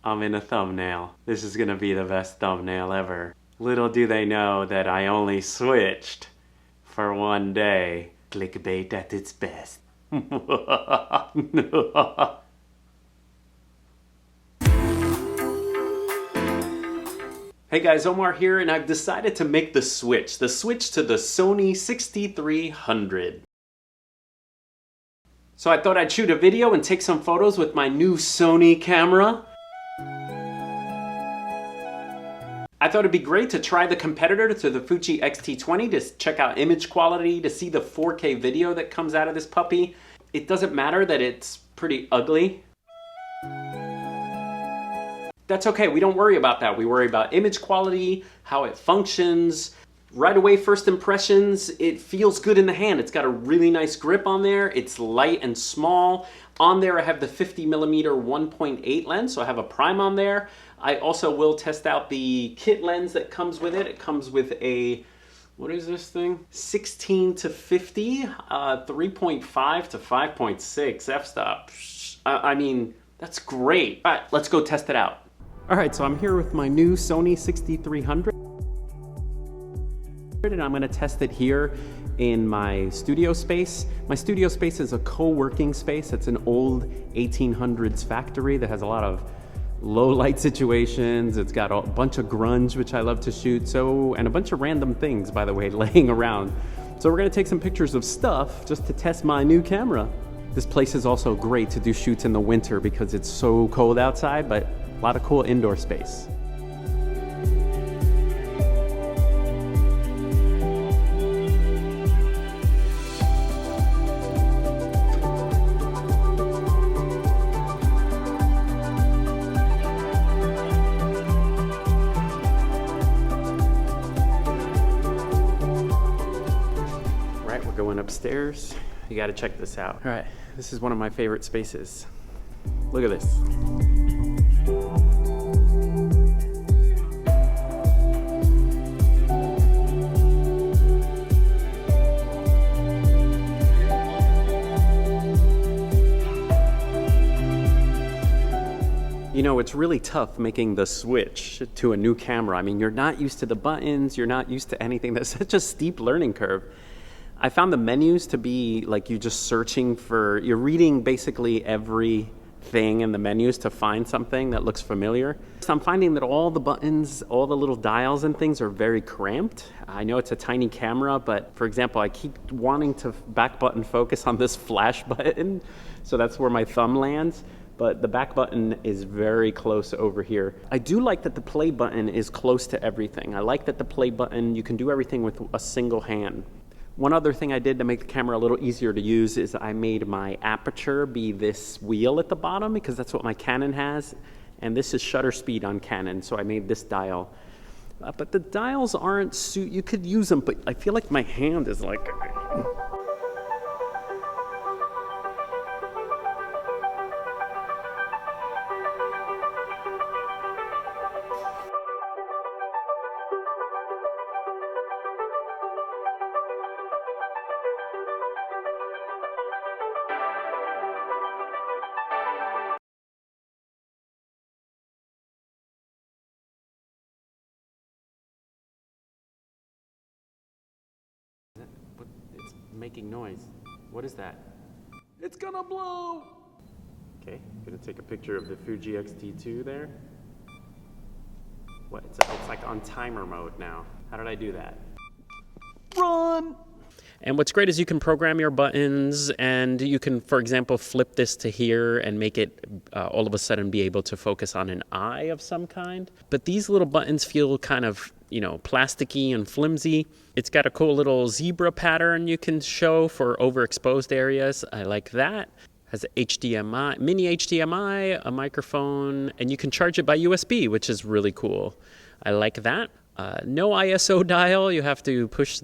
I'm in a thumbnail. This is gonna be the best thumbnail ever. Little do they know that I only switched for one day. Clickbait at its best. Hey guys, Omar here, and I've decided to make the switch to the Sony 6300. So I thought I'd shoot a video and take some photos with my new Sony camera. I thought it'd be great to try the competitor to the Fuji X-T20 to check out image quality, to see the 4K video that comes out of this puppy. It doesn't matter that it's pretty ugly. That's okay, we don't worry about that. We worry about image quality, how it functions. Right away, first impressions, it feels good in the hand. It's got a really nice grip on there. It's light and small. On there, I have the 50mm 1.8 lens, so I have a prime on there. I also will test out the kit lens that comes with it. It comes with a, what is this thing? 16 to 50, 3.5 to 5.6 f-stop. I mean, that's great. All right, let's go test it out. All right, so I'm here with my new Sony 6300. And I'm gonna test it here in my studio space. My studio space is a co-working space. It's an old 1800s factory that has a lot of low light situations. It's got a bunch of grunge, which I love to shoot, and a bunch of random things, by the way, laying around. So we're gonna take some pictures of stuff just to test my new camera. This place is also great to do shoots in the winter because it's so cold outside, but a lot of cool indoor space. Going upstairs. You got to check this out. All right, this is one of my favorite spaces. Look at this. You know, it's really tough making the switch to a new camera. I mean, you're not used to the buttons, you're not used to anything. That's such a steep learning curve. I found the menus to be like you're just searching for, you're reading basically everything in the menus to find something that looks familiar. So I'm finding that all the buttons, all the little dials and things are very cramped. I know it's a tiny camera, but for example, I keep wanting to back button focus on this flash button. So that's where my thumb lands. But the back button is very close over here. I do like that the play button is close to everything. I like that the play button, you can do everything with a single hand. One other thing I did to make the camera a little easier to use is I made my aperture be this wheel at the bottom because that's what my Canon has. And this is shutter speed on Canon, so I made this dial. But the dials aren't, you could use them, but I feel like my hand is like... It's making noise. What is that? It's gonna blow! Okay, gonna take a picture of the Fuji X-T2 there. What? It's like on timer mode now. How did I do that? Run! And what's great is you can program your buttons, and you can, for example, flip this to here and make it all of a sudden be able to focus on an eye of some kind. But these little buttons feel kind of, you know, plasticky and flimsy. It's got a cool little zebra pattern you can show for overexposed areas. I like that. Has a HDMI, mini HDMI, a microphone, and you can charge it by USB, which is really cool. I like that. No ISO dial. You have to push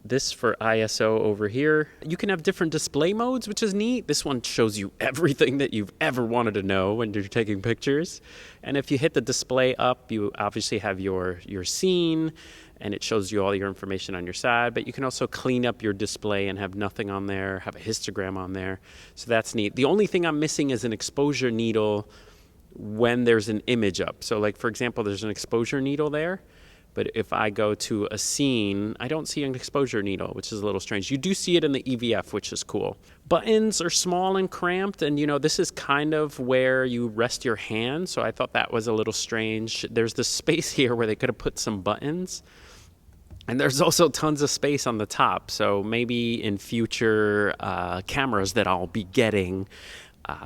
this for ISO over here. You can have different display modes, which is neat. This one shows you everything that you've ever wanted to know when you're taking pictures. And if you hit the display up, you obviously have your scene, and it shows you all your information on your side, but you can also clean up your display and have nothing on there, have a histogram on there. So that's neat. The only thing I'm missing is an exposure needle when there's an image up. So like, for example, there's an exposure needle there, but if I go to a scene, I don't see an exposure needle, which is a little strange. You do see it in the EVF, which is cool. Buttons are small and cramped, and this is kind of where you rest your hand, so I thought that was a little strange. There's this space here where they could have put some buttons, and there's also tons of space on the top, so maybe in future cameras that I'll be getting,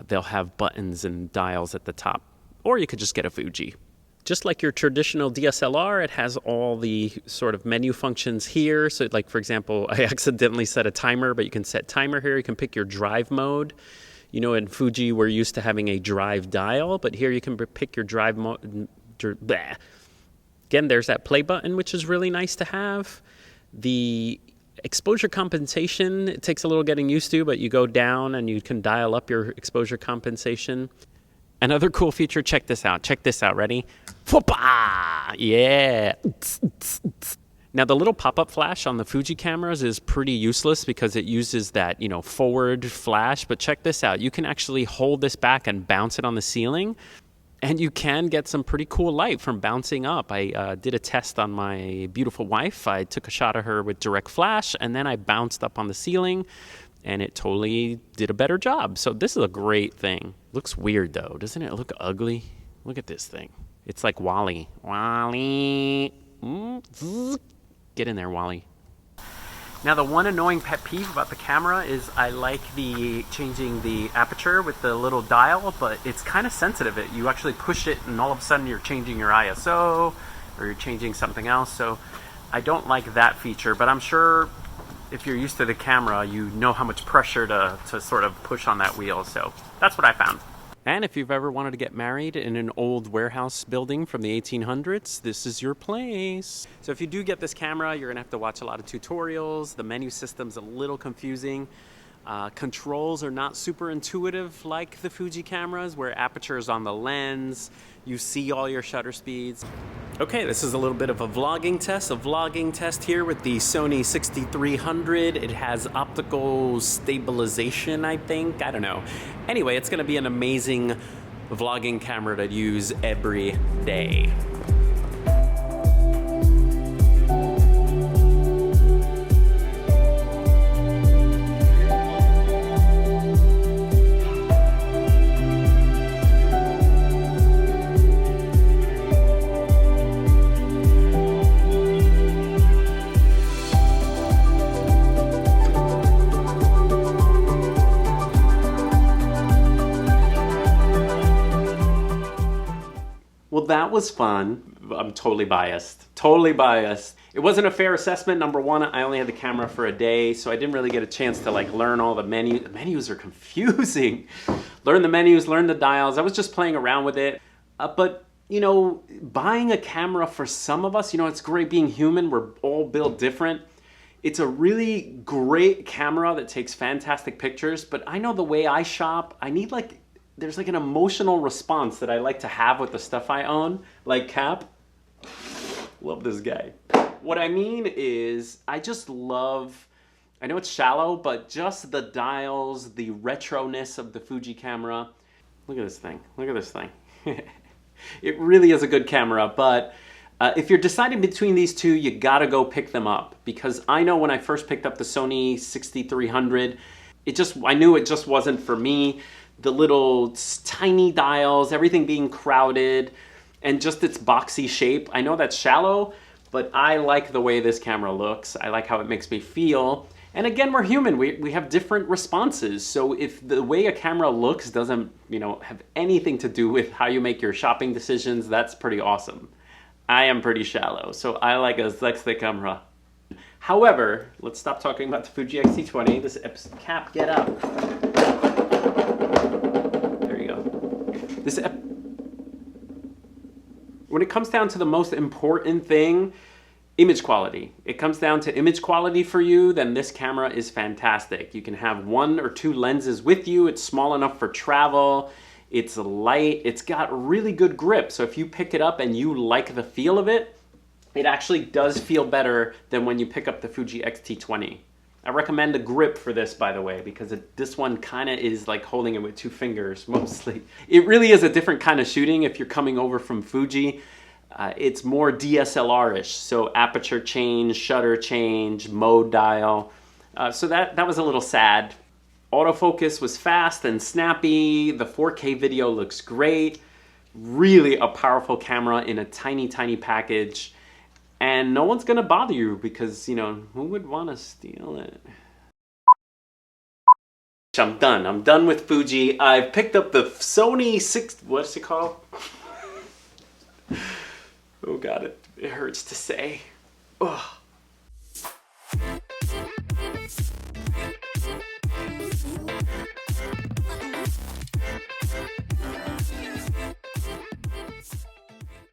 they'll have buttons and dials at the top. Or you could just get a Fuji. Just like your traditional DSLR, it has all the sort of menu functions here. So like, for example, I accidentally set a timer, but you can set timer here. You can pick your drive mode. In Fuji, we're used to having a drive dial, but here you can pick your drive mode. Again, there's that play button, which is really nice to have. The exposure compensation, it takes a little getting used to, but you go down and you can dial up your exposure compensation. Another cool feature, check this out. Check this out, ready? Yeah. Now, the little pop-up flash on the Fuji cameras is pretty useless because it uses that, forward flash. But check this out. You can actually hold this back and bounce it on the ceiling. And you can get some pretty cool light from bouncing up. I did a test on my beautiful wife. I took a shot of her with direct flash, and then I bounced up on the ceiling, and it totally did a better job. So this is a great thing. Looks weird, though. Doesn't it look ugly? Look at this thing. It's like WALL-E. WALL-E. Get in there, WALL-E. Now, the one annoying pet peeve about the camera is I like changing the aperture with the little dial, but it's kind of sensitive. You actually push it, and all of a sudden you're changing your ISO, or you're changing something else. So I don't like that feature, but I'm sure if you're used to the camera, you know how much pressure to sort of push on that wheel. So that's what I found. And if you've ever wanted to get married in an old warehouse building from the 1800s, this is your place. So if you do get this camera, you're gonna have to watch a lot of tutorials. The menu system's a little confusing. Controls are not super intuitive like the Fuji cameras, where aperture is on the lens. You see all your shutter speeds. Okay, this is a little bit of a vlogging test here with the Sony 6300. It has optical stabilization, I think. I don't know. Anyway, it's gonna be an amazing vlogging camera to use every day. Well, that was fun. I'm totally biased. Totally biased. It wasn't a fair assessment. Number one, I only had the camera for a day, so I didn't really get a chance to learn all the menus. The menus are confusing. Learn the menus, learn the dials. I was just playing around with it. But, buying a camera for some of us, it's great being human. We're all built different. It's a really great camera that takes fantastic pictures, but I know the way I shop, I need there's an emotional response that I like to have with the stuff I own, like Cap. Love this guy. What I mean is, I just love, I know it's shallow, but just the dials, the retroness of the Fuji camera. Look at this thing. Look at this thing. It really is a good camera, but if you're deciding between these two, you gotta go pick them up. Because I know when I first picked up the Sony 6300, I knew it just wasn't for me. The little tiny dials, everything being crowded, and just its boxy shape. I know that's shallow, but I like the way this camera looks. I like how it makes me feel. And again, we're human. We have different responses. So if the way a camera looks doesn't, have anything to do with how you make your shopping decisions, that's pretty awesome. I am pretty shallow, so I like a sexy camera. However, let's stop talking about the Fuji X-T20. This Cap, get up. When it comes down to the most important thing, image quality. It comes down to image quality for you, then this camera is fantastic. You can have 1 or 2 lenses with you. It's small enough for travel. It's light. It's got really good grip. So if you pick it up and you like the feel of it, it actually does feel better than when you pick up the Fuji X-T20. I recommend a grip for this, by the way, because this one kind of is like holding it with 2 fingers mostly. It really is a different kind of shooting if you're coming over from Fuji. It's more DSLR-ish, so aperture change, shutter change, mode dial. So that was a little sad. Autofocus was fast and snappy. The 4K video looks great. Really a powerful camera in a tiny, tiny package. And no one's gonna bother you because, you know, who would want to steal it? I'm done. I'm done with Fuji. I've picked up the Sony 6... What's it called? Oh God, it hurts to say. Ugh.